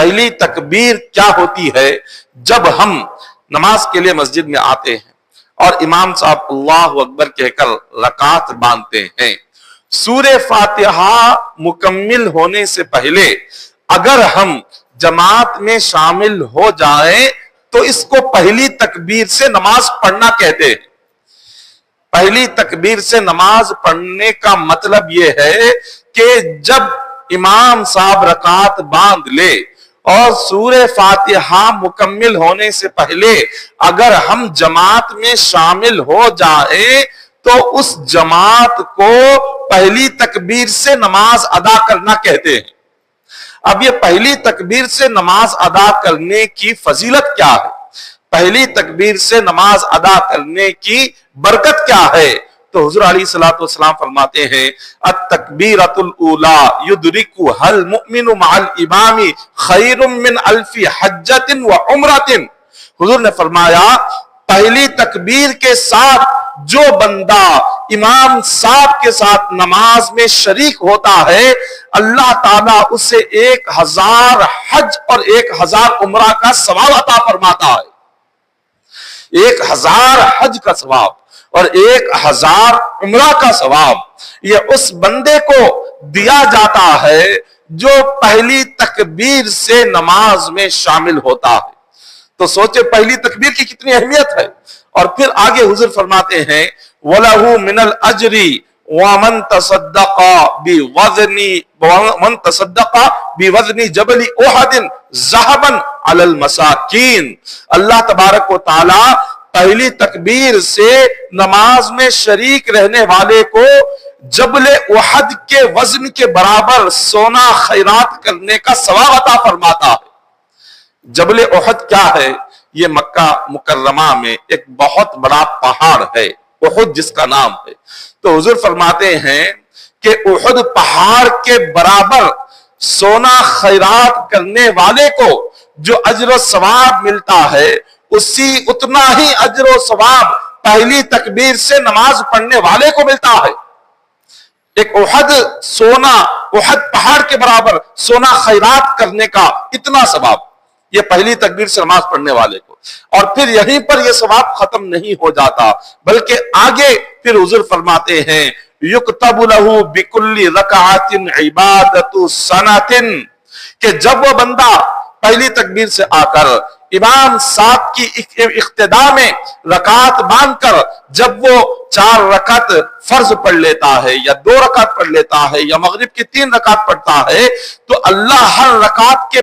پہلی تکبیر کیا ہوتی ہے؟ جب ہم نماز کے لیے مسجد میں آتے ہیں اور امام صاحب اللہ اکبر کہہ کر رکعت باندھتے ہیں، سورہ فاتحہ مکمل ہونے سے پہلے اگر ہم جماعت میں شامل ہو جائیں تو اس کو پہلی تکبیر سے نماز پڑھنا کہتے ہیں۔ پہلی تکبیر سے نماز پڑھنے کا مطلب یہ ہے کہ جب امام صاحب رکعت باندھ لے اور سورہ فاتحہ مکمل ہونے سے پہلے اگر ہم جماعت میں شامل ہو جائیں تو اس جماعت کو پہلی تکبیر سے نماز ادا کرنا کہتے ہیں۔ اب یہ پہلی تکبیر سے نماز ادا کرنے کی فضیلت کیا ہے؟ پہلی تکبیر سے نماز ادا کرنے کی برکت کیا ہے؟ تو حضور علیہ الصلوۃ والسلام فرماتے ہیں التکبیرۃ الاولی یدرکھا المؤمن مع الامام خیر من الف حجۃ وعمرۃ۔ حضور نے فرمایا پہلی تکبیر کے ساتھ جو بندہ امام صاحب کے ساتھ نماز میں شریک ہوتا ہے اللہ تعالیٰ اسے 1000 حج اور 1000 عمرہ کا ثواب عطا فرماتا ہے۔ 1000 حج کا ثواب اور 1000 عمرہ کا ثواب یہ اس بندے کو دیا جاتا ہے جو پہلی تکبیر سے نماز میں شامل ہوتا ہے۔ تو سوچے پہلی تکبیر کی کتنی اہمیت ہے۔ اور پھر آگے حضور فرماتے ہیں وَلَهُ مِنَ الْأَجْرِ وَمَنْ تَصَدَّقَ بِوَزْنِ جَبَلِ أُحَدٍ ذَهَبًا عَلَى الْمَسَاكِينِ۔ اللہ تبارک و تعالی پہلی تکبیر سے نماز میں شریک رہنے والے کو جبل احد کے وزن کے برابر سونا خیرات کرنے کا ثواب عطا فرماتا ہے۔ جبل احد کیا ہے؟ یہ مکہ مکرمہ میں ایک بہت بڑا پہاڑ ہے، احد جس کا نام ہے۔ تو حضور فرماتے ہیں کہ احد پہاڑ کے برابر سونا خیرات کرنے والے کو جو اجر و ثواب ملتا ہے اتنا ہی اجر و ثواب پہلی تکبیر سے نماز پڑھنے والے کو ملتا ہے۔ ایک احد سونا، احد پہاڑ کے برابر سونا خیرات کرنے کا اتنا ثواب یہ پہلی تکبیر سے نماز پڑھنے والے کو۔ اور پھر یہیں پر یہ ثواب ختم نہیں ہو جاتا بلکہ آگے پھر حضور فرماتے ہیں یکتب لہ بکل رکعۃ عبادۃ سنۃ، کہ جب وہ بندہ پہلی تکبیر سے آ کر امام صاحب کی اقتداء میں رکعت باندھ کر جب وہ 4 رکعت فرض پڑھ لیتا ہے یا 2 رکعت پڑھ لیتا ہے یا مغرب کی 3 رکعت پڑھتا ہے تو اللہ ہر رکعت کے